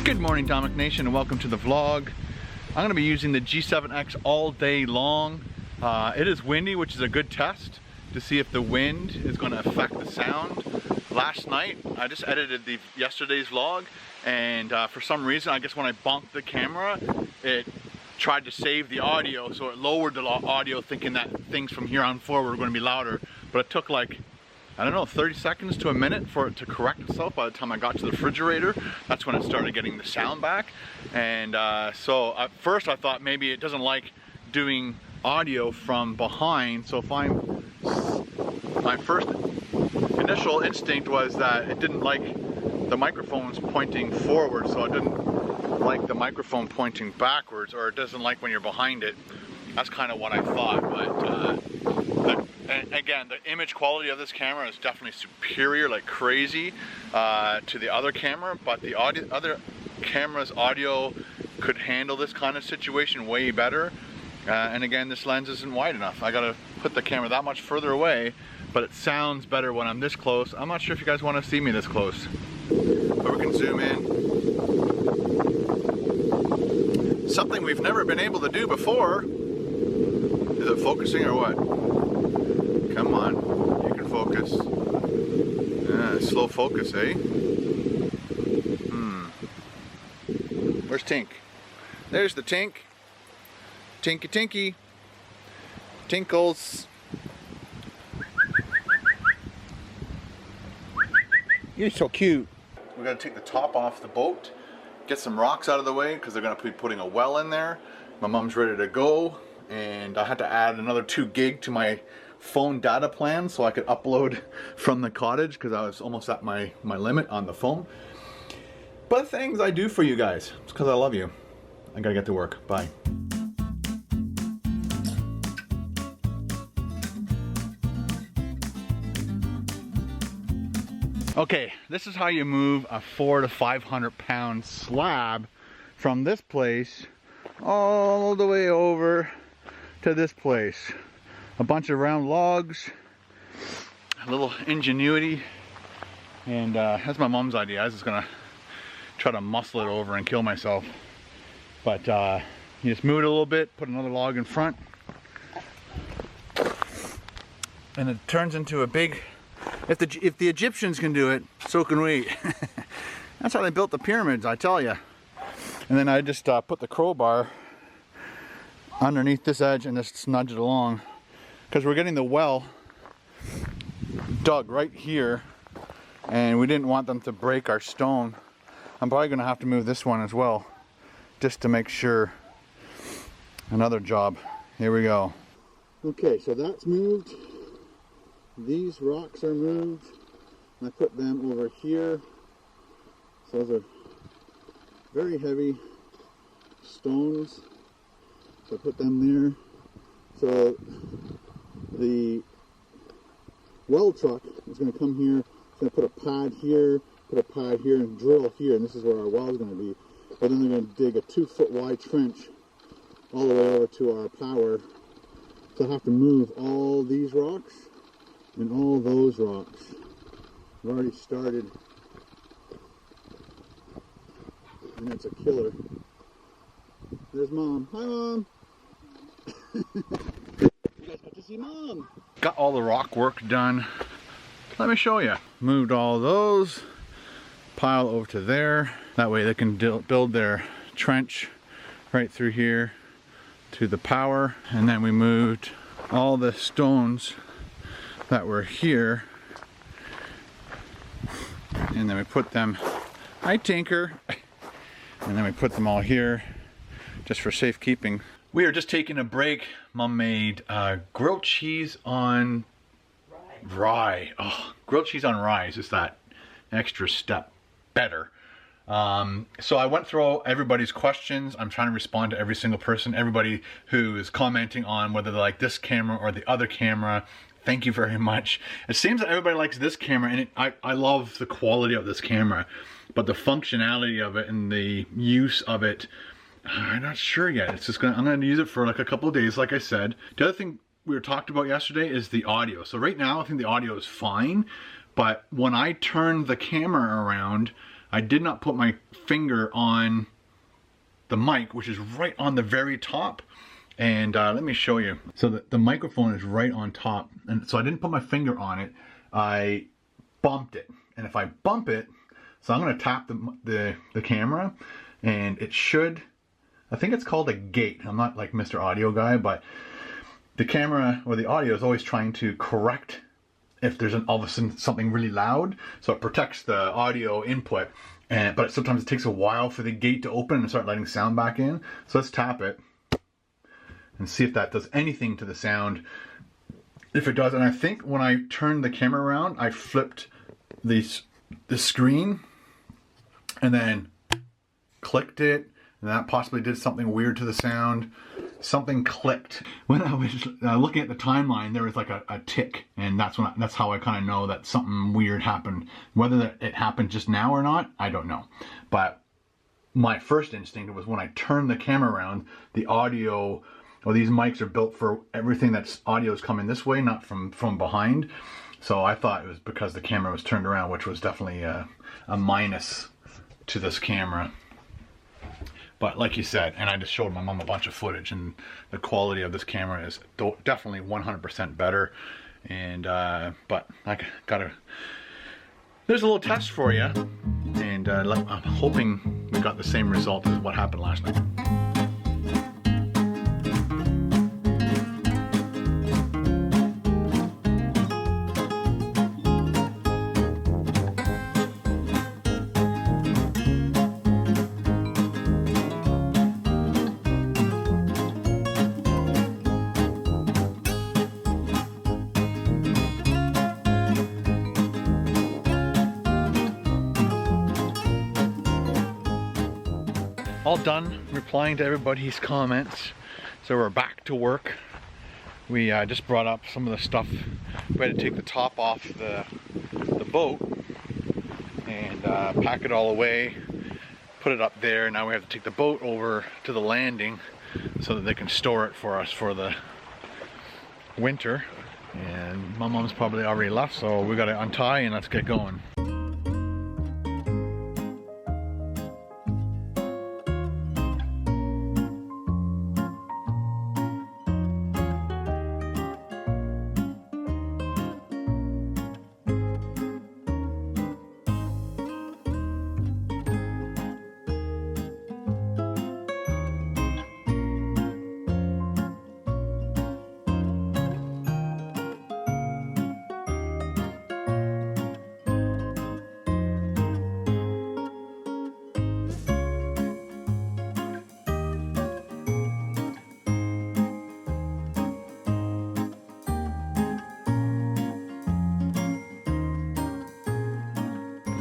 Good morning, Domik Nation, and welcome to the vlog. I'm going to be using the G7X all day long. It is windy, which is a good test to see if the wind is going to affect the sound. Last night, I just edited yesterday's vlog, and for some reason, I guess when I bumped the camera, it tried to save the audio, so it lowered the audio, thinking that things from here on forward were going to be louder. But it took like, I don't know, 30 seconds to a minute for it to correct itself. By the time I got to the refrigerator, that's when it started getting the sound back. And so at first I thought maybe it doesn't like doing audio from behind. So if my first initial instinct was that it didn't like the microphones pointing forward, so it didn't like the microphone pointing backwards, or it doesn't like when you're behind it. That's kind of what I thought, but again, the image quality of this camera is definitely superior, like crazy, to the other camera, but the other camera's audio could handle this kind of situation way better. And again, this lens isn't wide enough. I gotta put the camera that much further away, but it sounds better when I'm this close. I'm not sure if you guys want to see me this close, but we can zoom in. Something we've never been able to do before. Is it focusing or what? Come on, you can focus. Slow focus, eh? Where's Tink? There's the Tink. Tinky Tinky. Tinkles. You're so cute. We're gonna take the top off the boat, get some rocks out of the way, because they're gonna be putting a well in there. My mom's ready to go, and I had to add another 2 gig to my phone data plan so I could upload from the cottage, because I was almost at my limit on the phone. But things I do for you guys, it's because I love you. I gotta get to work. Bye. Okay, this is how you move a 400 to 500 pound slab from this place all the way over to this place. A bunch of round logs, a little ingenuity, and that's my mom's idea. I was just gonna try to muscle it over and kill myself. But you just move it a little bit, put another log in front, and it turns into a big, if the Egyptians can do it, so can we. That's how they built the pyramids, I tell you. And then I just put the crowbar underneath this edge and just nudge it along, because we're getting the well dug right here, and we didn't want them to break our stone. I'm probably going to have to move this one as well, just to make sure. Another job. Here we go. Okay, so that's moved. These rocks are moved. I put them over here. So those are very heavy stones. So I put them there. So the well truck is going to come here. It's going to put a pad here, and drill here, and this is where our well is going to be. But then they're going to dig a 2-foot wide trench all the way over to our power. So I have to move all these rocks and all those rocks. I've already started, and it's a killer. There's Mom. Hi, Mom. You guys got to see Mom. Got all the rock work done. Let me show you. Moved all those, pile over to there. That way they can build their trench right through here to the power. And then we moved all the stones that were here, and then we put them, hi Tinker, and then we put them all here just for safekeeping. We are just taking a break. Mom made grilled cheese on rye. Oh, grilled cheese on rye is just that extra step better. So I went through everybody's questions. I'm trying to respond to every single person, everybody who is commenting on whether they like this camera or the other camera. Thank you very much. It seems that everybody likes this camera, and I love the quality of this camera, but the functionality of it and the use of it, I'm not sure yet. It's just I'm gonna use it for like a couple of days, like I said. The other thing we were talked about yesterday is the audio. So right now I think the audio is fine, But when I turned the camera around, I did not put my finger on the mic, which is right on the very top. And let me show you. So the microphone is right on top. And so I didn't put my finger on it. I bumped it. And if I bump it, so I'm going to tap the camera, and it should, I think it's called a gate. I'm not like Mr. Audio guy, but the camera or the audio is always trying to correct if there's all of a sudden something really loud. So it protects the audio input, but sometimes it takes a while for the gate to open and start letting sound back in. So let's tap it and see if that does anything to the sound. If it does, and I think when I turned the camera around, I flipped the screen and then clicked it, and that possibly did something weird to the sound. Something clicked. When I was looking at the timeline, there was like a tick, and that's how I kind of know that something weird happened. Whether it happened just now or not, I don't know. But my first instinct was when I turned the camera around, the audio, or these mics are built for everything that's audio is coming this way, not from behind. So I thought it was because the camera was turned around, which was definitely a minus to this camera. But like you said, and I just showed my mom a bunch of footage, and the quality of this camera is definitely 100% better. And but I gotta, there's a little test for you, and I'm hoping we got the same result as what happened last night. All done replying to everybody's comments, so we're back to work. We just brought up some of the stuff. We had to take the top off the boat and pack it all away, put it up there. Now we have to take the boat over to the landing so that they can store it for us for the winter. And my mom's probably already left, so we got to untie and let's get going.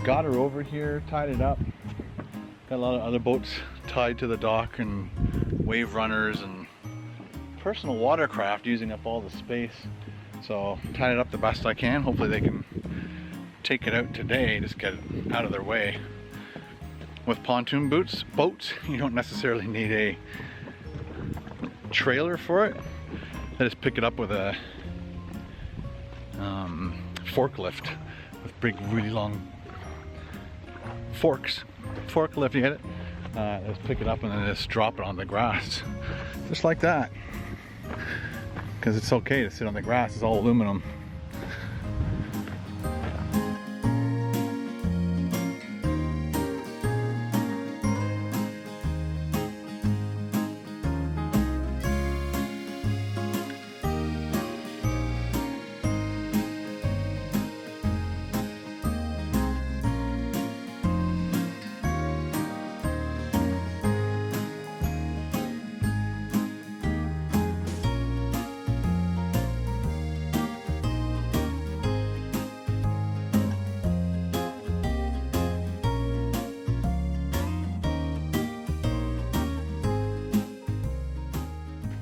Got her over here, tied it up. Got a lot of other boats tied to the dock, and wave runners and personal watercraft using up all the space. So tied it up the best I can. Hopefully they can take it out today, just get it out of their way. With pontoon boats, you don't necessarily need a trailer for it. They just pick it up with a forklift with big, really long forklift, you get it? Just pick it up and then just drop it on the grass, just like that, because it's okay to sit on the grass. It's all aluminum.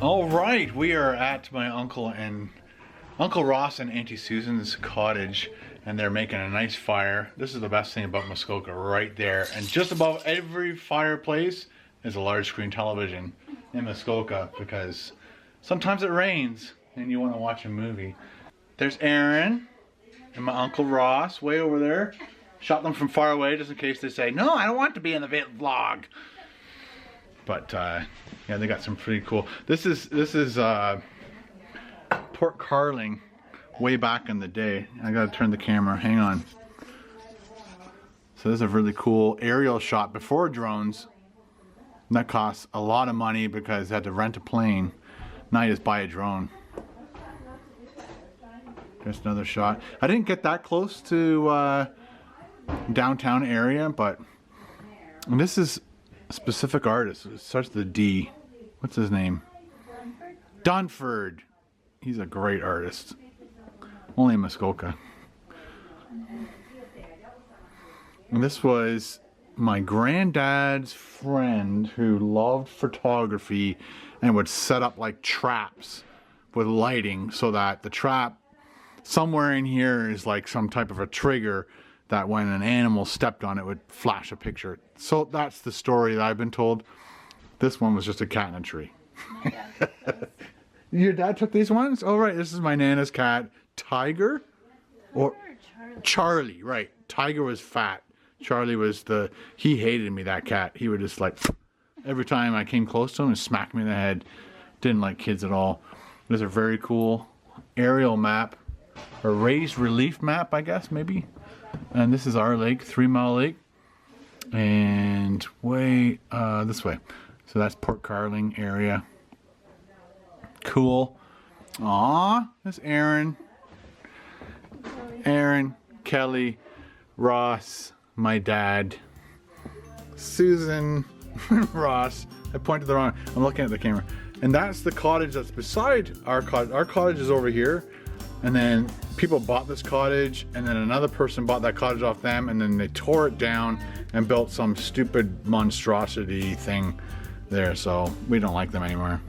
All right, we are at my Uncle Ross and Auntie Susan's cottage, and they're making a nice fire. This is the best thing about Muskoka right there. And just above every fireplace is a large screen television in Muskoka, because sometimes it rains and you want to watch a movie. There's Aaron. and my Uncle Ross way over there. Shot them from far away just in case they say, no, I don't want to be in the vlog. But yeah, they got some pretty cool. This is pork carling way back in the day. I gotta turn the camera, hang on. So this is a really cool aerial shot before drones. And that costs a lot of money because they had to rent a plane. Now you just buy a drone. There's another shot. I didn't get that close to downtown area, but and this is a specific artist. It starts with a D. What's his name? Dunford. He's a great artist. Only in Muskoka. And this was my granddad's friend who loved photography and would set up like traps with lighting so that the trap somewhere in here is like some type of a trigger that when an animal stepped on it would flash a picture. So that's the story that I've been told. This one was just a cat in a tree. Your dad took these ones? Oh right, this is my Nana's cat, Tiger? Or Charlie, right. Tiger was fat. Charlie was he hated me, that cat. He would just like, every time I came close to him and smack me in the head. Didn't like kids at all. This is a very cool aerial map. A raised relief map, I guess, maybe. And this is our lake, 3 Mile Lake. And way this way. So that's Port Carling area. Cool. Aw, that's Aaron. Aaron, Kelly, Ross, my dad, Susan, Ross. I pointed the wrong. I'm looking at the camera. And that's the cottage that's beside our cottage. Our cottage is over here. And then people bought this cottage, and then another person bought that cottage off them, and then they tore it down and built some stupid monstrosity thing there. So we don't like them anymore.